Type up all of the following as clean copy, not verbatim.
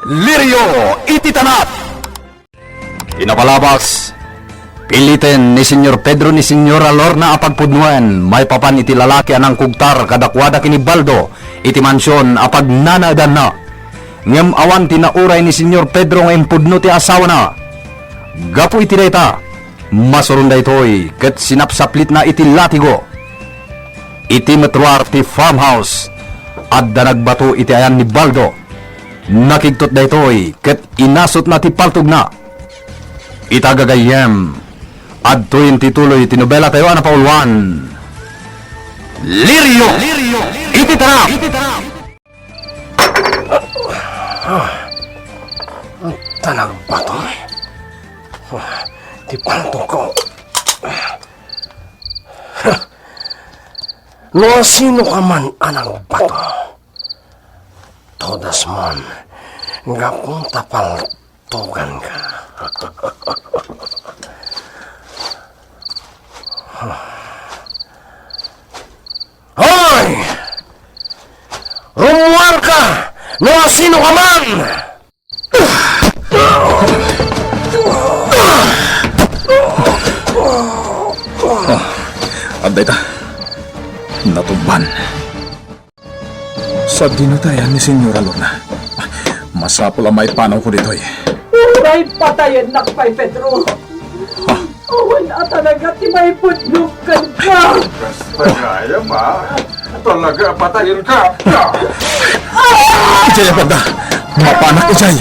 Lirio ititanap. Inapalabas, pilitin ni Senyor Pedro ni Senyora Lorna apagpudnuan, may papan iti lalaki anang kugtar kadakwada kini Baldo, iti mansyon apag nanaadan na. Ngem awan tinauray ni Senyor Pedro nga impudno ti asawa na. Gapu iti dayta, masurunda itoy, ket sinapsaplit na iti latigo. Iti metruar ti farmhouse, adda nagbato iti ayan ni Baldo. Nakigtot daytoy, ket inasot na ti paltog na. Itagagayem, adtoy tituloy ti nobela tayo na paulwan. Lirio ititanap. Tanang bato. Di palto ko. No sino ka man anang bato. Todas mon, gapong tapaltugan ka. Hoy! Rumuwal ka! No sino ka man! Anday ta, natumban. Sa dinatayan ni Senyora Lorna, masapol ang may panaw ko dito eh. Uray patayin na kay Pedro. Awan na talaga ti may pudlukan ka. Kaya ma, talaga patayin ka. Ijay banda, mapanak ijay.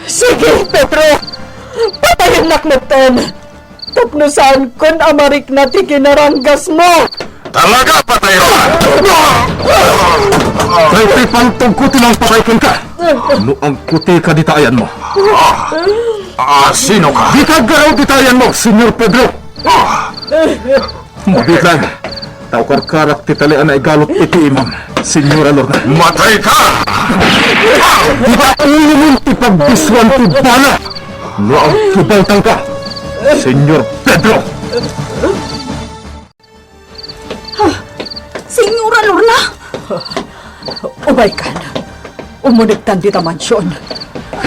Sige, Pedro. Patayin na knutan. Tapnusan kun amarik na ti kinaranggas mo. Talaga patayin! Kay pipantog ko tinang pataykin ka. Ano ang kuti ka ditayan mo? Sino ka? Di ka garaw ditayan mo, Senyor Pedro. Mabitlan, tao karkarak titalian na igalot iti imam, Senyora Lorna. Matay ka! Di ba ulo mong ipagbiswan ti bala? No ang kibaltang ka, Senyor Pedro. Senyora Lorna! Umay ka na. Umunigtan di ta mansyon.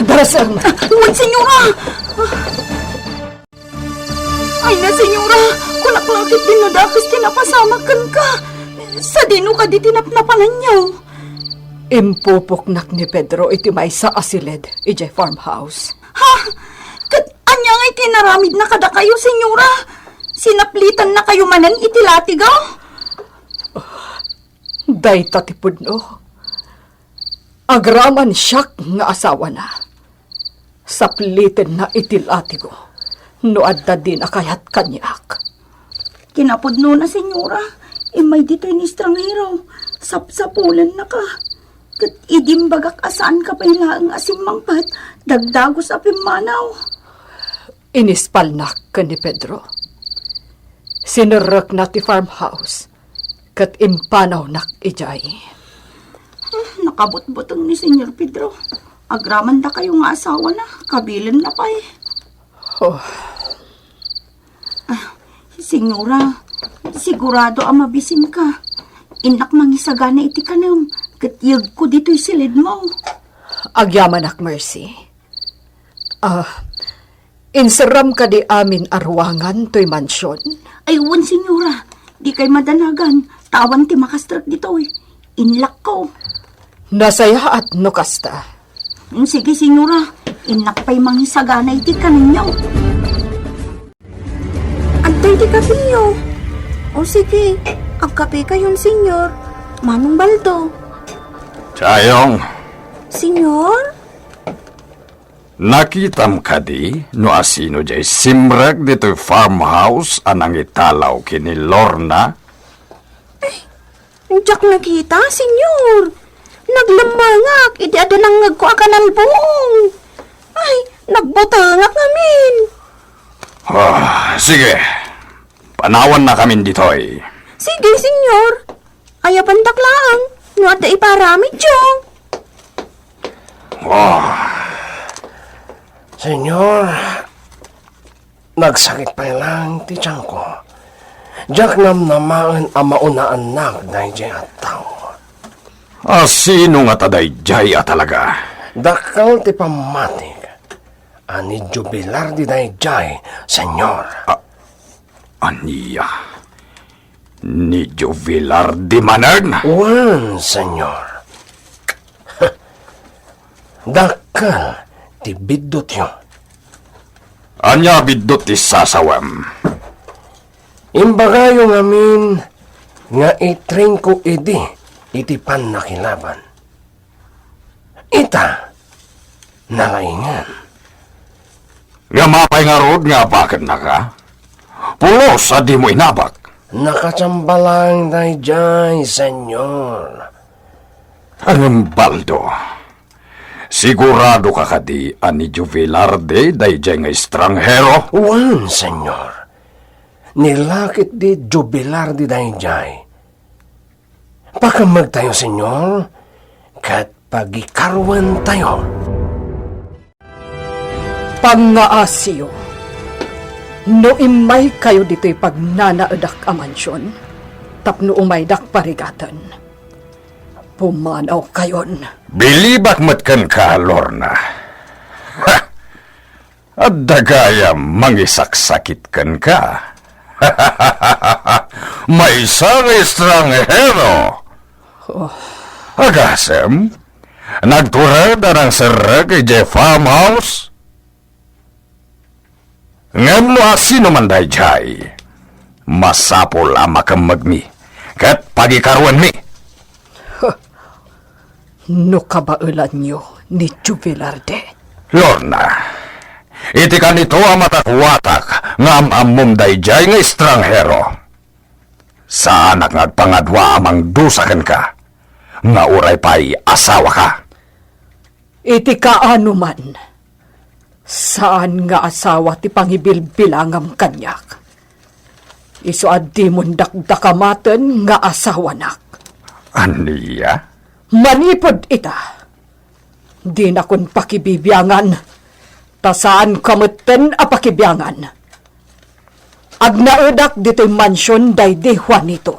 Darasang na. Huwag, senyora! Ay na, senyora! Kulaklakit din no dakis kinapasamakan ka. Sa dino ka di tinapnapalan niyo. Impupuknak ni Pedro iti may sa asilid, ijay farmhouse. Ha? Kat anya nga itinaramid na kada kayo, senyora? Sinaplitan na kayo manan iti latigaw? Day tatipod no. Agraman siyak nga asawa na. Saplitin na itilati ko. No adda din akayat kanyak. Kinapudno na, senyora. May dito'y ni estranghero. Sapsapulan na ka. Kat idimbagak asaan ka pa ilaang asimangpat. Dagdagos apimanaw. Inispalnak ka ni Pedro. Sinurok na ti farmhouse. Kat impanaw nak ijay. Nakabot-botong ni Senyor Pedro. Agraman da kayo nga asawa na. Kabilin na pa eh. Oh. Senyora, sigurado ang mabisin ka. Inak mangisagana iti kanam. Katyag ko dito'y silid mo. Agyaman ak mercy. Inseram ka di amin arwangan to'y mansyon. Aywan, senyora. Di kay madanagan. Tawan ti makastrak dito eh. Inlak ko. Nasaya at nukasta. Sige, senyora. Inak pa'y mangisagana iti kaninyaw. Antay di kape niyo. O sige, agkape kayon, senyor. Manong Baldo. Chayong, Senyor? nakitam ka di no asino jay simrag dito farmhouse anang italaw kini Lorna. Diyak nakita, senyor. Naglamangak, iti ada nang nagkuakanalbong. Ay, nagbutangak namin. Sige, panawan na kami ditoy. Sige, senyor. Ayapandak lang. No, ada iparamid yung. Senyor, nagsakit pa lang ti tiyang ko. Diyak nam namaan ang maunaan nag na at tao. Sino nga taday jay talaga? Dakal ti pamatik. Ani jubilar di dayjay, senyor. Aniya. Ni Jubilar di manag? Wan, senyor. Dakal ti bidot yo. Anya bidot ti sasawam. Imbagayo ngamin nga itring ko idi iti panakilaban. Ita, nalaingan. Nga mapay nga rod nga bakit na ka? Pulos sa di mo inabak. Nakachambalang dayjay, senyor. Ang baldo. Sigurado ka kadi ani Juvelarde dayjay nga estranghero? Wan, senyor. Nilakit di jubilar di dayjay. Pakamag tayo, senyor. Kat pagikarwan tayo. Pangaasiyo. No imay kayo dito'y pagnanaadak a mansyon, tapno umaydak parigatan. Pumanaw kayon. Bilibak matkan ka, Lorna. Ha! At dagaya mangisaksakit kan ka. May isang estranghero. Agasem, nagturad ang sarag kay Jeff Farmhouse. Ngam mo sino man dayjay. Masapol ang makamagmi. Kat pagikaruan mi. No kabailan nyo ni Jubilarde. Lorna, iti ka nito ang matakwatak ngam amom dayjay nga estranghero. Saan ang nagpangadwa amang dusakan ka? Nga uray pa'y asawa ka. Iti kaano man. Saan nga asawa ti pangibilbilangam kanyak? Iso addi mon dakdakamaten nga asawa nak. Aniya? Manipod ita. Di na kun pakibibiyangan. Tasaan kameten a pakibiyangan. Agnaedak dito'y mansyon daydi Juanito.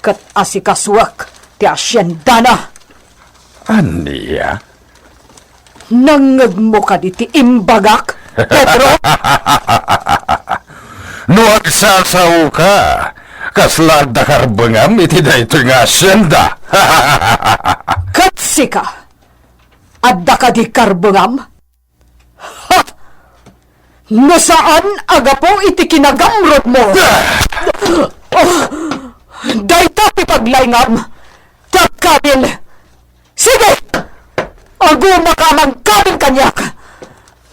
Kat asikaswak ti asyendana. Aniya? Nangag mo ka diti imbagak, Pedro? No agsasaw ka, kaslad da karbangam iti dayto nga asyenda. Katsika! Adda ka di karbangam? Ha! No saan aga po iti kinagamrod mo? Dayta ti paglaingam! Tagkabil! Sige! Aguma ka magkabil kanyak!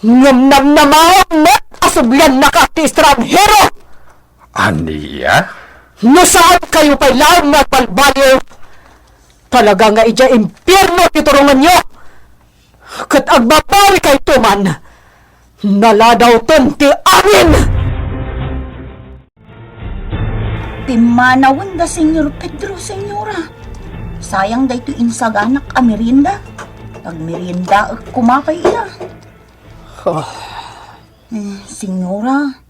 Ngamnam na maamot asublan na ka ti estranghero! Aniya? No saan kayo pa'y lang magbalbalyo? Talaga nga ija impyerno titurungan nyo! Kat agbabawi kay tuman, naladaw ton ti amin! Pimanawan da, Senyor Pedro, Senyora. Sayang da ito insaganak a merienda. Pag merienda, kumapay ila. Senyora,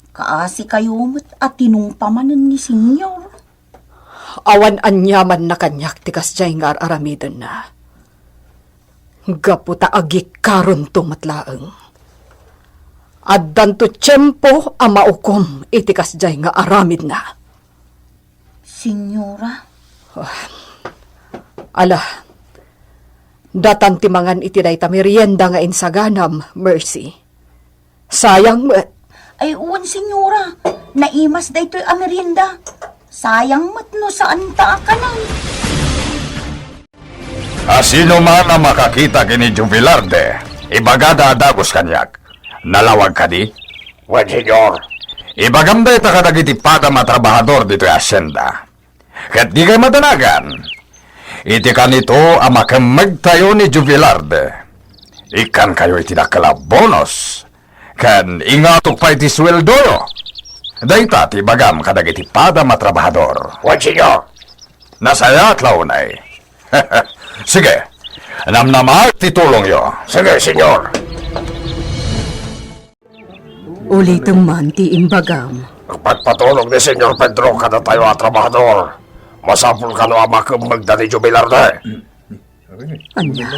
kaasi kayo at tinungpamanan ni Senyor. Awan anyaman na kanyak tikas jay nga aramidan na. Gaputa agik karon tumatlaeng. Addan to tiyempo ang maukom itikas jay nga aramid na. Senyora, Ala, datan timangan iti day merienda nga insaganam, Mercy. Sayang met. ay uwan, Senyora. Naimas da ito'y amerienda. Sayang matno saan ta ka lang. Sino man ang makakita kini Jubilarde, ibagada dagos kanyak. Nalawag ka di? Wan, senyor. Ibagam ita ka nagitipada matrabahador dito yung asyenda. Kat di kayo matanagan. Iti ka nito ang makamag tayo ni Jubilarde. Ikan kayo itinakala bonus. Kan ingatok pa iti sweldo yo. Dayta ti bagam ka nagitipada matrabahador. Wan, senyor. Nasaya at launay. Sige, namnama titulong yo. Sige, senyor. Ulitung man ti imbagam. Ang pagpatulog ni Senyor Pedro kada tayo at trabahador. Masapul ka no ama magda ni Jubilarde. Anya,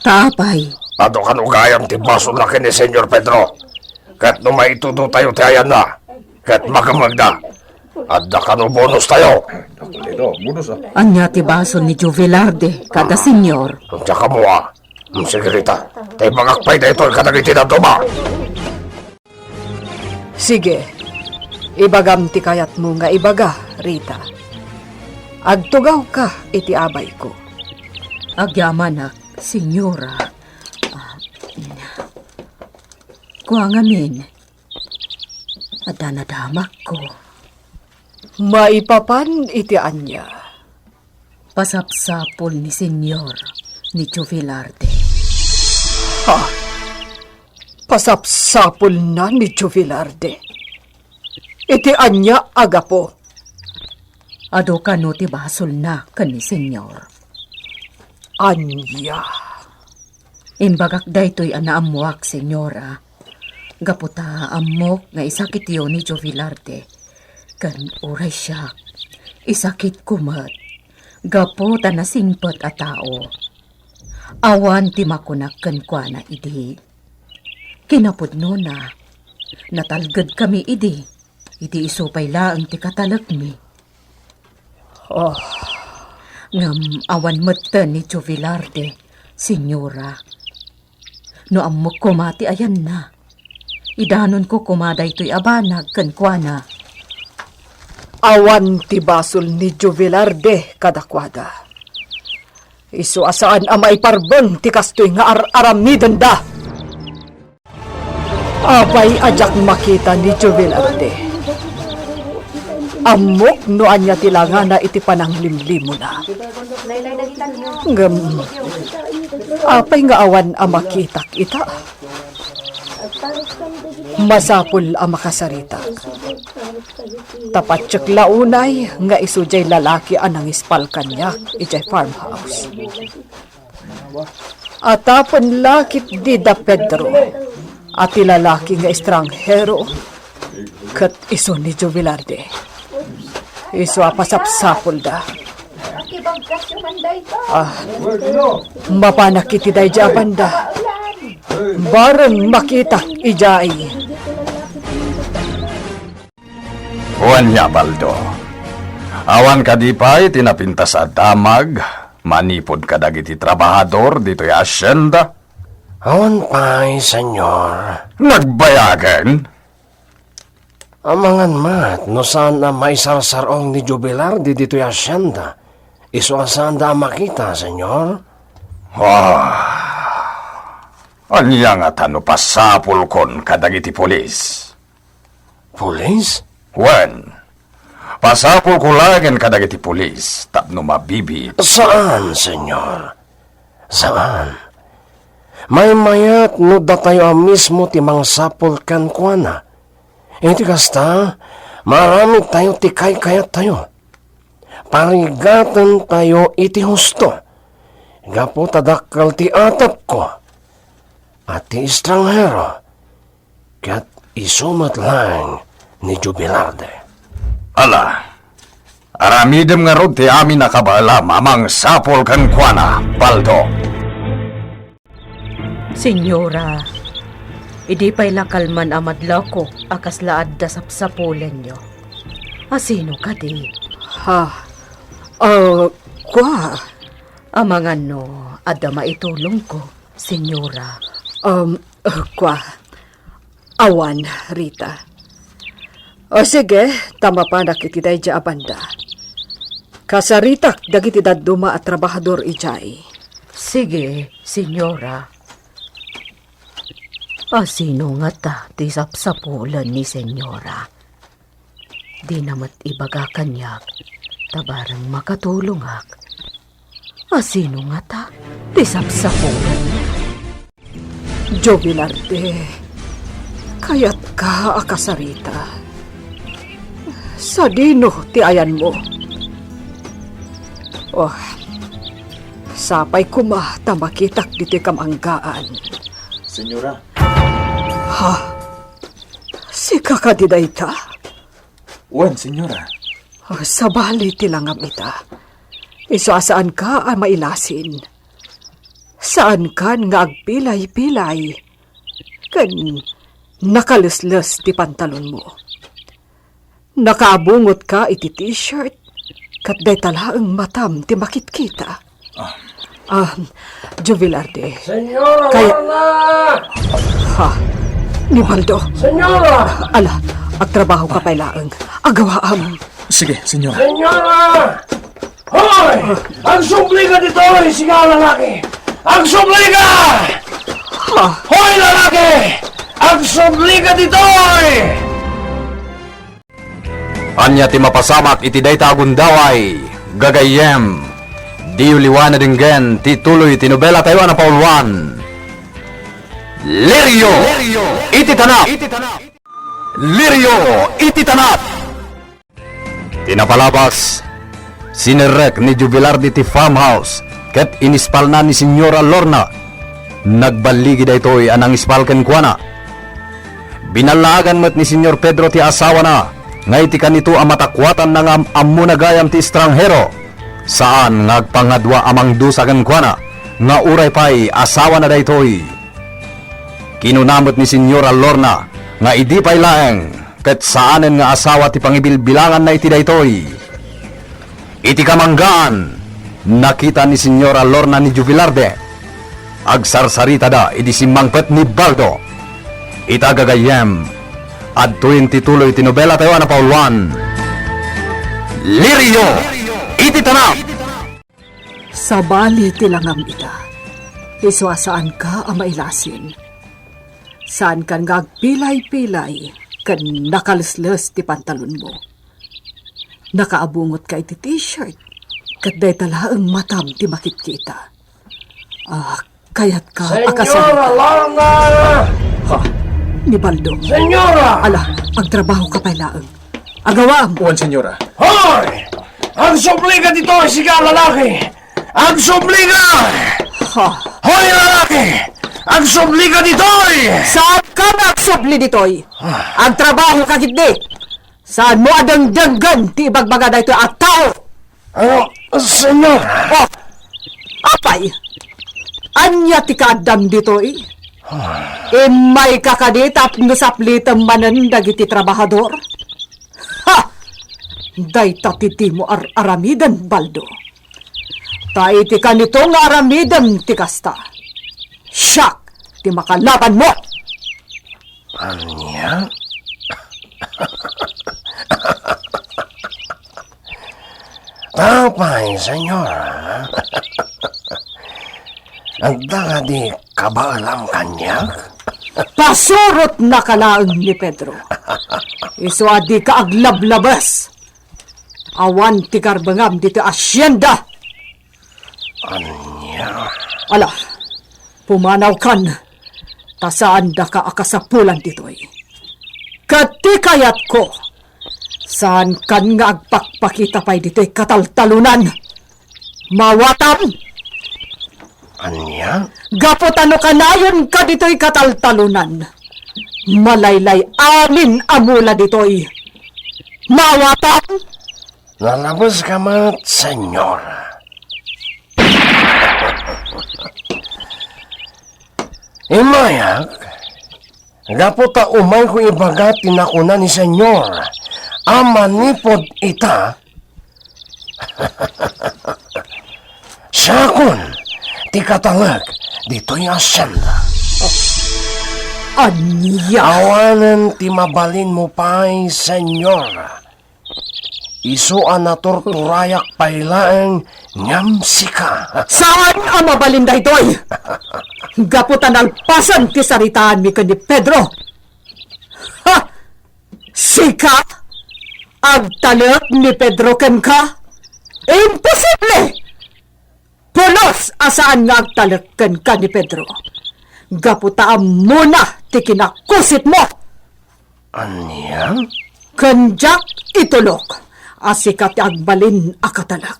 tapay. Ato ka no gayang tibaso laki ni Senyor Pedro. Kat no maitudo tayo tayan na. Kat makamagda. Adda ka no bonus tayo. Anya ti baso ni Juvelarde, kada senyor. Ang tsaka mo sige Rita. Tayo magakpay na ito. Katagiti na tuma. Sige, ibagam ti kayat mo nga ibaga, Rita. Agtugaw ka, iti abay ko. Agyamanak, senyora. Kuangamin. Adanadamak ko. Maipapan iti anya. Pasapsapol ni senyor ni Juvelarde. Ha? Pasapsapol na ni Juvelarde. Iti anya agapo. Ado ka no ti basol na kani senyor. Anya. Imbagak daytoy anaamuak senyora. Gaputa amok nga isakit yun ni Juvelarde. Kan uray siya. Isakit kumat. Gapo ta nasingpot a tao. Awan ti makunak kan kwa na idi. Kinapudno na. Natalgad kami idi. Idi isupay laang ti katalak mi. Oh. Ngam awan mata ni Juvelarde, senyora. No amok kumati ayan na. Idanon ko kumaday to'y abanag kan kwa na. Awan ti basol ni Juvelarde kadakwada. Isu asaan amay parbeng ti kastoy nga aramidan da. Abay ajak makita ni Juvelarde. Amok no anya tilanga na iti pananglimlimo na. Ngam, apay nga awan amakitak ita. Masapul ang makasarita. Tapat tsak launay nga isujay lalaki anang ispal kanya ijay farmhouse. Atapon lakit di da Pedro at lalaki nga estranghero kat iso ni Juvelarde. Iso apasapsapul da. Mapanakiti day japan da. Barang makita ijay. Juan niya, Baldo. Awan ka di pa'y tinapinta sa damag, manipod ka dagiti trabahador dito yung asyenda. Awan pa'y, senyor. Nagbayagan? Amangan mat, no saan na maisarsarong ni Jubilarde dito yung asyenda. Iso asaan da makita, senyor? Anya nga tano pasapul kon kadagiti polis. Pulis? Juan, pasapul ko lagin kadagiti polis, tapno mabibit. Saan, senyor? Saan? May mayat no datayo mismo timang sapul kan kuana. Iti kasta, marami tayo tikay kayat tayo. Parigatan tayo iti husto. Gapo tadakal ti atap ko. At ti estranghero. Kat isumat lang ni Jubilarde. Ala, aramidem nga rod ti amin nakabala mamang sapol kan kuana, Baldo. Senyora, idi pa'y lakalman amadlaw ko akas laad da sapsapulen nyo. Asino ka di? Ha? Kwa? Amangan no, adda maitulong ko, senyora. Kwa? Awan, Rita. O sige, tama pa nakitiday dya abanda. Kasaritak dagiti daduma at trabahador ijay. Sige, senyora. Asino nga ta ti sapsapulan ni senyora. Di namat ibaga kanyak, tabarang makatulong ak. Asino nga ta ti sapsapulan niya. Jubilarde, kayat ka akasarita. Sa dino ti ayan mo. Oh, sapay kuma tamakitak diti kamanggaan. Senyora. Ha? Si kakadiday ta? Juan, senyora. Sa bali ti langam ita. Saan ka ang mailasin? Saan ka nga agpilay-pilay? Kan nakaluslos ti pantalon mo. Nakaabungot ka iti t-shirt. Kat day talaang matam ti makit-kita. Jubilarde. Senyora Kaya- Lorna! Ha? Ni Baldo. Senyora! Ala, agtrabaho ka pailaang. Agawaam. Sige, senyor. Senyora! Hoy! Ang supli ka dito, siga lalaki! Ang supli ka! Hoy, lalaki! Ang supli ka dito! Anya ti mapasamak iti dayta agundaway, gagayem, di uliwan na dinggen, ti tuloy ti nobela tayo na paulwan. Lirio! Iti tanap! Lirio! Iti tanap! Tinapalabas, sinerek ni Jubilardi ti farmhouse, ket inispal na ni Senyora Lorna. Nagbaligi da ito'y anang ispalken kuana. Binalagan mo't ni Senyor Pedro ti asawa na, ngay ti kanito ang matakwatan ng amunagayam ti estranghero. Saan ngagpangadwa amang dusagan kuana, nga uray pa'y asawa na daytoy. Kinunamot ni Senyora Lorna, nga idi pa'y laeng, ket saanen nga asawa ti pangibilbilangan na iti daytoy. Iti kamanggaan, nakita ni Senyora Lorna ni Jubilarde. Agsarsarita da, idi simangpet ni Baldo. Itagagayem, at tuwin tituloy tinobela tayo na paulwan. Lirio! Iti tanap! Sa bali ti langam ita. Saan ka ang mailasin? Saan ka nga agpilay-pilay? Kan nakaluslos ti pantalon mo. Nakaabungot ka iti t-shirt. Kat day talaang matam ti makit-kita. Kaya't ka Senyora akasalita. Lorna! Ha? Ni Baldo. Senyora! Ala, agtrabaho ka pailaang. Agawaam. Uwan, senyora. Hoy! Ang supli ka dito, siga lalaki! Ang supli ka! Ha? Hoy, lalaki! Ang supli ka dito! Saan ka nagsubli ditoy? Ang trabaho ka gitdi. Saan mo adang-danggan ti ibagbaga na ito at tao? Ano, senyora? Oh, apay? Anya ti kaadam ditoy? May kakadit at nusaplitan manan dagiti trabahador? Ha! Day tatiti mo aramidan, Baldo. Taiti ka nito nga aramidan ti kasta. Siyak! Ti makalaban mo! Anya? Tapay, senyora. Anda ka di kabaalam kanya? Pasurot na kalaang ni Pedro. Iso adi ka aglablabas. Awan ti karbangam dito asyenda. Anya? Ala, pumanaw kan. Tasaan da ka akasapulan ditoy. Kati kayat ko. Saan kan nga agpakpakita pa'y dito'y kataltalunan? Mawatam! Anya? Gapotano kanayon ka dito'y kataltalunan. Malaylay amin amula dito'y. Mawatam! Lalabas ka mat, senyora. Imayak, gapota umay ko ibagat tinakuna ni senyor. Amanipod ita. Sakon, ti katalag, dito'y asyenda. Anya! Awanan ti mabalin mo pa'y senyora. Isuan na torturayak pailaeng nyamsika. Saan ang mabalinday doy? Gaputan alpasan ti saritaan mi ni Pedro. Ha! Sika? Agtalak ni Pedro ken ka? Imposible! Pulos asaan nga agtalak ken ka ni Pedro? Gaputaan muna ti kinakusit mo. Anya? Kanjak itulok. Asikat agbalin akatalak.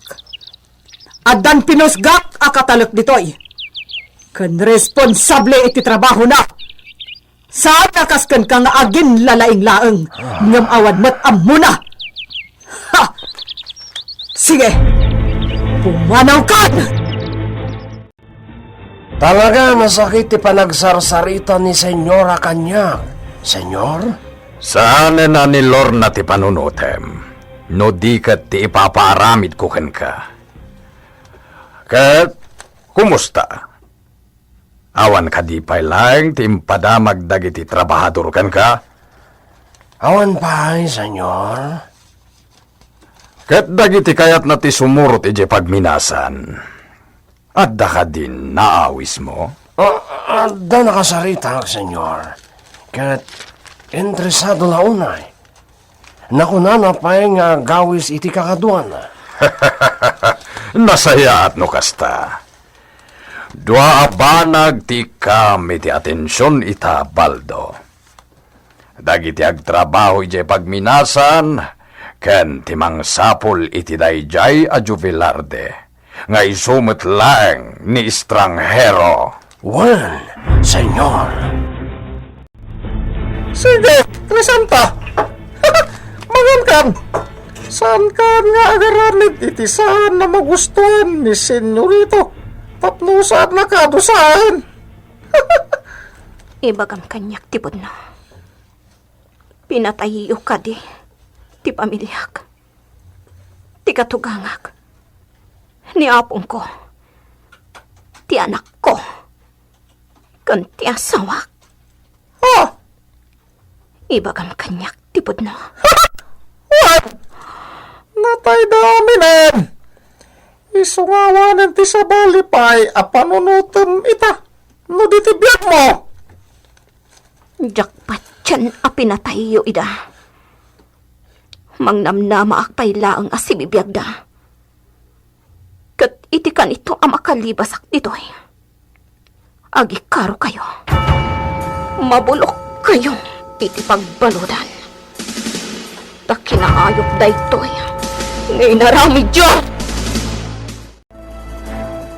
Adan pinusgak akatalak ditoy. Kan responsable iti trabaho na. Saan nakaskan ka nga agin lalaing laeng ngam awad mat amuna. Ha! Sige! Pumanaw ka! Talaga masakit ti panagsarsarita ni Senyora Kanyak. Senyor? Saan na ni Lorna ti panunutem? No di kat ti ipapaaramid ko ken ka. Kat, kumusta? Awan ka di pa'y lang ti impadamag dagiti trabahador ken ka? Awan pa ay, senyor. Kat dagiti kayat na ti sumurot ije pagminasan. At da ka din naawis mo? Da nakasarita, senyor. Kat interesado na unay. Nakunana pa nga gawis iti kakaduan. Nasaya at no kasta. Dua abanag ti kami ti atensyon ita baldo. Dagiti agtrabaho ije pagminasan, ken timang sapol iti dayjay a jubilarde, nga isumot lang ni estranghero. Well, senyor. Sige, Crisanta! Mangan kan! Saan kan nga agaramid iti saan na magustuhan ni senyorito? Tapno saan nakadusahan? Ibagam kanyak tipod na. Pinatayiyo ka di. Ti pamilyak. Ti katugangak. Ni apong ko. Ti anak ko. Kan ti asawak. Ha? Ibagam kanyak tipod na. What? Natay daminan! Isungawanan ti sa balipay a panunutom ita. No di ti biyak mo! Jakpat tiyan a pinatayiyo ida. Mangnamnama akpay laang asibibiyag da. Kat iti kan ito ang makalibasak dito'y. Agikaro kayo. Mabulok kayo iti pagbaludan. Ta kinaayok da ito'y. Ngayon naramid yun!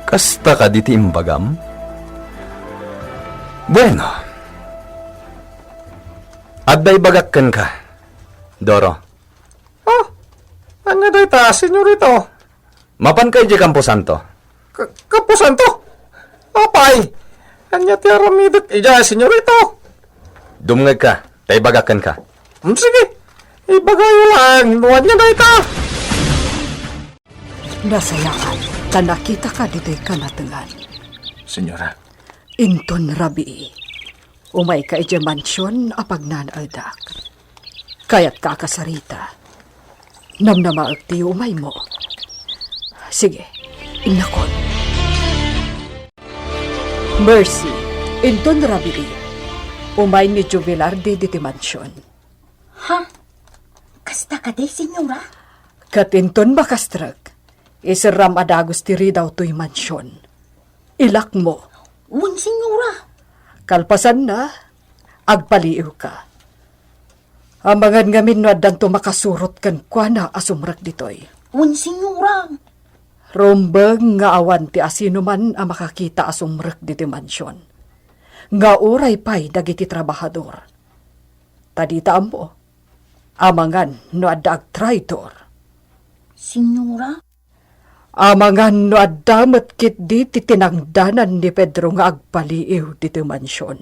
Kasta ka diti imbagam? Bueno. Adday bagakkan ka, Doro. Ha? Anya day ta, senyorito? Mapan kay di Camposanto. Kapusan to? Apay? Anya ti aramidot ija, senyorito? Dumngag ka, tay bagakkan ka. Sige, ibagayo lang, nuwan niya day ta. Nasayaan, ta nakita ka dito'y kanatengan. Senyora, Inton rabi, umay ka ije mansyon apag nanaldak. Kaya't kakasarita, namnamaag ti umay mo. Sige, inakon. Mercy, inton rabi, umay ni Jubilarde diti mansyon. Ha? Kasta ka day, senyora? Katinton makastrag, isiram adagos tiri daw to'y mansyon. Ilak mo, Un, senyora. kalpasan na, agpaliw ka. Amangan ngamin no adan to makasurot kan kwa na asumrak ditoy. Un, senyora. Rombeng nga awan ti asino man ang makakita asumrak diti mansyon. Nga uray pa'y dagiti trabahador. Tadita mo, amangan no adda agtraitor. Senyora? Amangan no addamat kit di ti tinangdanan ni Pedro nga agpaliiw diti mansyon.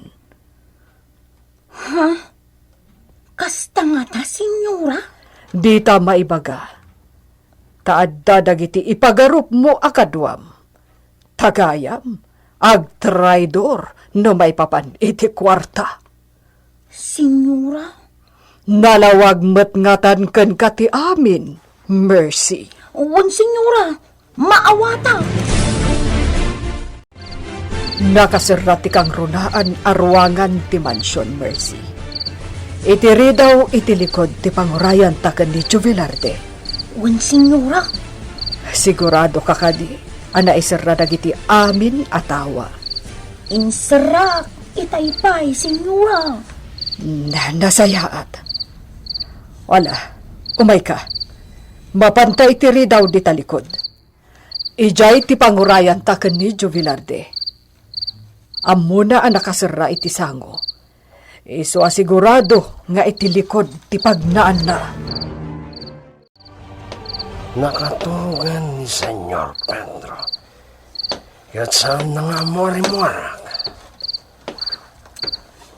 Kasta nga ta, senyora? Di ta maibaga. Taadda dagiti ipagarup mo akadwam. Tagayam, agtraidor no may papan iti kwarta. Senyora? Nalawag matngatan ken kati amin, Mercy. Un, senyora. Maawata. Nakasirati kang runaan arwangan ti mansyon, Mercy. Itiri daw itilikod ti pangurayan taken ni Jubilarde. Un, senyora. Sigurado ka kadi, ana isirra dagiti amin atawa. Insarak. Itaypay, senyora. Nasayaat. Wala, umay ka. Mapantay tiri daw di talikod. Ijay ti pangurayan taken ni Jubilarde. Amuna ang nakasira iti sango. Iso asigurado nga iti likod ti pagnaan na. nakatugan ni Senyor Pedro. Kaya't saan na nga mori-morak.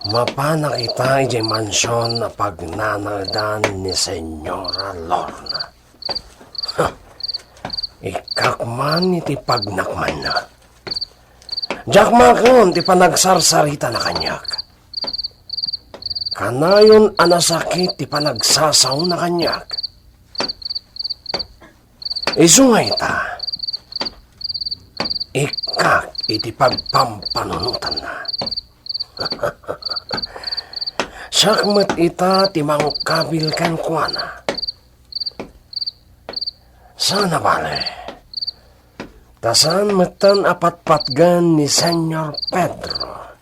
Mapana kita ijay mansyon na pagnanaldan ni Senyora Lorna. Ikakman iti pagnakman na. Diyak makon ti panagsarsarita na kanyak. Kanayon anasakit ti panagsasaw na kanyak. Isungay ta. Ikak iti pagpampanunutan na. Sakmat ita ti mangkabil kan kuana. Sana bale. Tasan metan apat-patgan ni Senyor Pedro.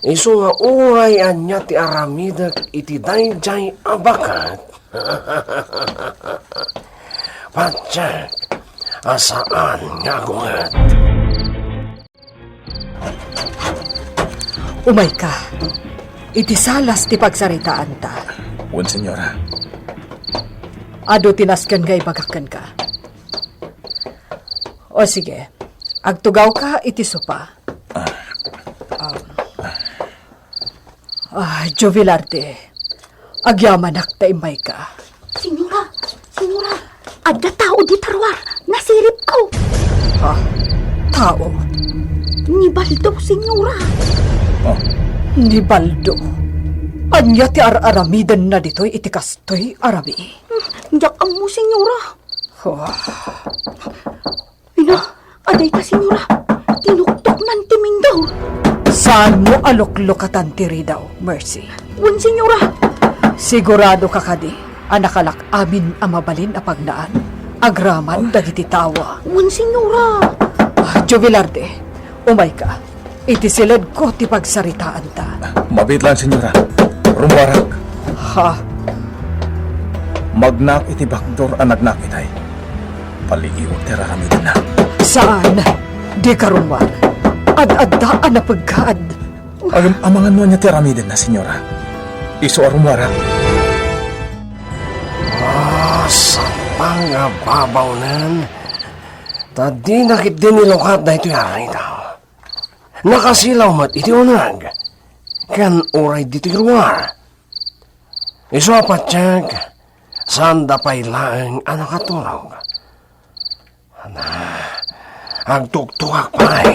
Isu nga uray anya ti aramidak iti dayjay abakat. Patsak, asaan nga gungat. Umay ka. Iti salas ti pagsaritaan ta. Wan, senyora. Ado tinaskan nga ibagakan ka. O sige, agtugaw ka iti sopa. Jovilarte, agyamanak ta imay ka. Senyora, adda tao di tarwar, nasirip ko. Ha? Tao? Ni Baldo, senyora. Ni Baldo? Anya ti aramidan na dito'y iti kastoy arami? Diyak ang mo, senyora. Ina, aday ka, senyora. Tinuktok man timin daw. Saan mo alok-lokatan tiri daw, Mercy? Wan, senyora. Sigurado ka kadi, anakalak amin ang mabalin a pagnaan. Agraman dagiti tawa. Wan, senyora. Jovilarde, umay ka. Iti silid ko ti pagsaritaan ta. Mabit lang, senyora. Rumwarak. Ha? Magnak iti bakdor ang nagnak itay. Paliiwag tira kami din na. Saan? Di karunwar. Ad-addaan na pagkaad. Amangan mo niya tira kami din na, senyora. Iso rumwarak. Sa pangababaw nan, tadi nakit din nilukat na ito yaray daw. Nakasilaw mat iti unag. Kan oray dito ruwar. Iso apatsyag, saan dapay laeng anakaturog. Agtugtugak pa'y.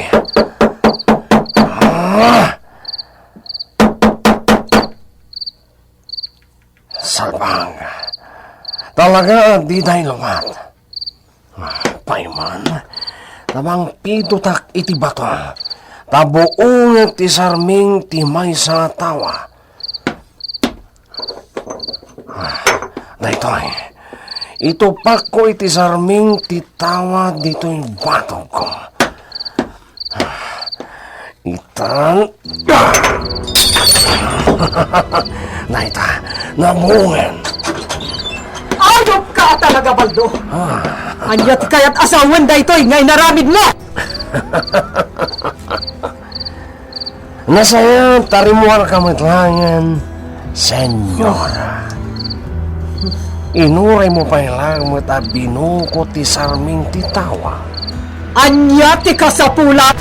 Salbang. Talaga di dahil lumat. Payman, namang pitutak iti bato. Tabuong ti sarming ti may sa tawa. Daytoy, itupak ko iti sarming ti tawa dito'y bato ko. Itang... Dayta, nabungan. Ayop ka talaga, Baldo! Anyat kaya't asawan da ito'y ngay naramid mo! Nasaya tarimuar kamatlangan, Senyora. Inuray mo pa ilang mo ta binuko ti sarming ti tawa. Anyat ti kasapulan!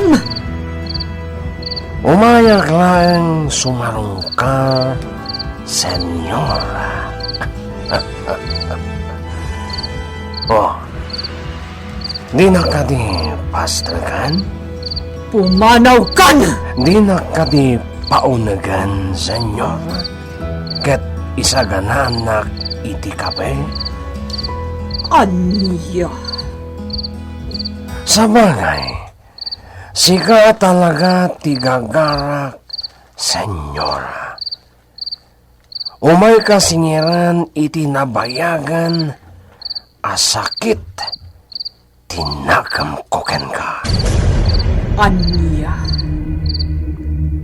Umayak lang sumarong ka, Senyora. Oh, di na ka di pastragan? Pumanaw kan! Di na ka di paunagan, Senyora? Kat isagananak iti kape? Anya? Sa bagay, sika talaga tigagarak, Senyora. Umay kasingiran iti nabayagan asakit tinakam koken ka. Anya?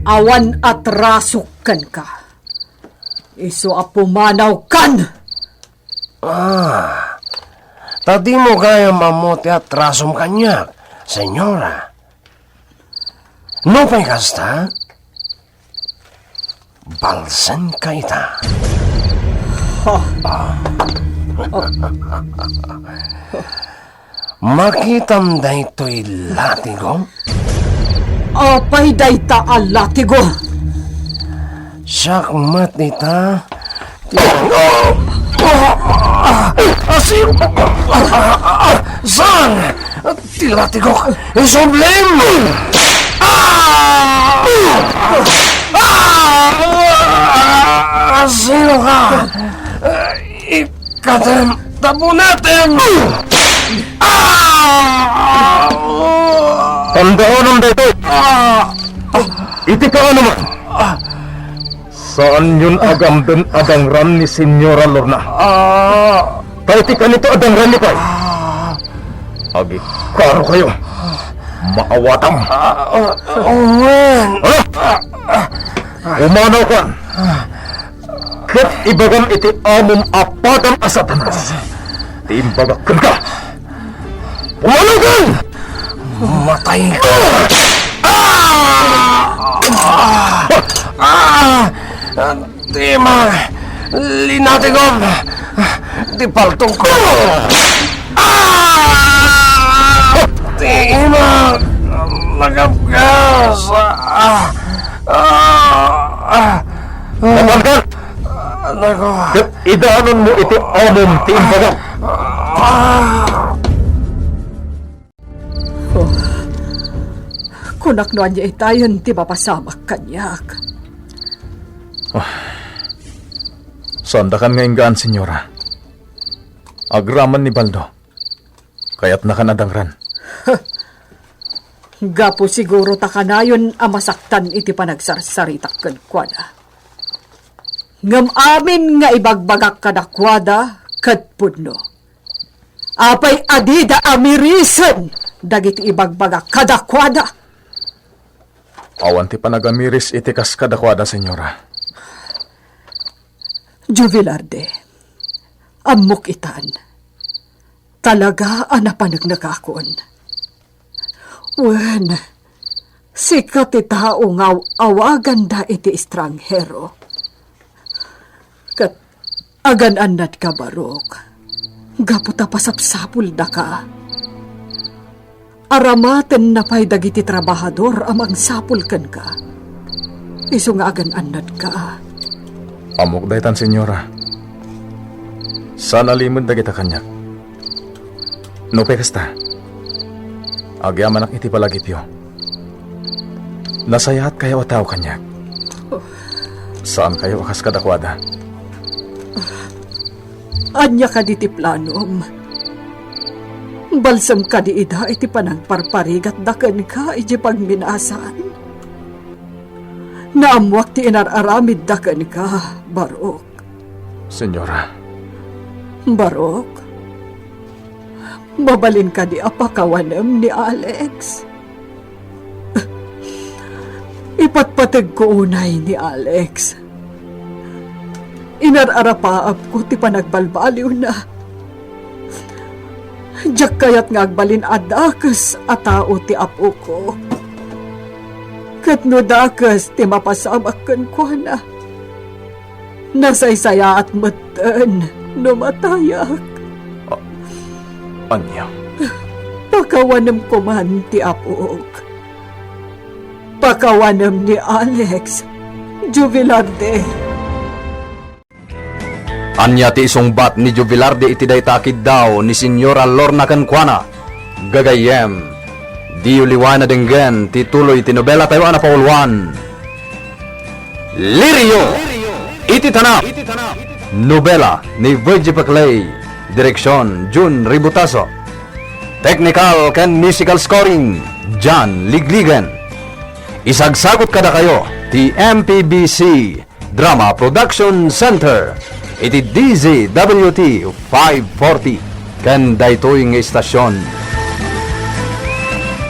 Awan at rasukan ka. Iso apumanaw kan! Tadi mo kaya mamuti at rasom kanyak, Senyora. No pa'y kasta? Balsan ka ita. Makitam da ito'y latigo? Apay dayta alatigo. Siyak matita. Asim! Saan? Tilatigo. Isublim! Sino ka? Ikatem, tabunatin! Tandaan dito! Iti ka naman! Saan yun agamdan adangran ni Senyora Lorna? Paiti ka nito adangran ni Pay. Agi, karo kayo. Maawatang. Owen! Umanaw ka. Kat ibagam iti amom apatang asatanas. Ti imbagakan ka. Umanaw ka! Matay ka! Di ma... Linatigom! Di paltong ko! Di ma... Nagapgas! Naman ka! Nako... Kat idaanon mo iti amom ti imbagam. Kunaknoan niya itayon ti mapasamak kanyak. Sondakan nga inggaan, Senyora. Agraman ni Baldo. Kaya't nakanadangran. Gapo siguro takanayon amasaktan iti panagsarsaritak kenkwana. Ngam amin nga ibagbagak kadakwada ket pudno. Apay adida amirisen dagiti ibagbagak kadakwada. Awan ti panagamiris iti kas kadakwada, Senyora. Juvilarde, amok itan. Talaga anapanagnakakon. Wen, sikat ti tao nga awagan da iti estranghero. Kat agan-anad ka barok. Gaputa pasapsapul da ka. Aramaten na pay dagiti trabahador amang sapul ken ka. Isu nga agan-anad ka. Amok daytan, Senyora. Sana limod dagita kanyak. No pekasta. Agyaman ak iti palagityo. Nasayahat kayo ataw kanyak. Saan kayo akas kadakwada? Anya ka di ti planom. Balsam ka di ida iti panagparparigat daken ka iti pagminasan. Naamwak ti inararamid daken ka, Barok. Senyora. Barok, mabalin ka di apakawanem ni Alex. Ipatpatag ko unay ni Alex. Inararapaap ko ti panagbalbaliw na. Diyak kayat ngagbalin adakas atao ti apo ko. Kat no dakas ti mapasamakan ko na. Nasaysaya at matan no matayak. Anya? Pakawanam ko man ti apok. Pakawanam ni Alex Juvilarde. Anya ti isungbat ni Juvilarde iti daytakid daw ni Senyora Lorna Kenkwana. Gagayem, di uliwana denggen ti tuloy ti nobela tayo na paulwan. Lirio! Iti tanap! Nobela ni Virgie Paclay. Direksyon June Ributaso. Technical ken musical scoring John Ligligan. Isagsagot kada kayo ti MPBC Drama Production Center. Iti DZWT 540 ken daytoy nga istasyon.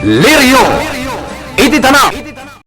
Lirio! Iti tanap!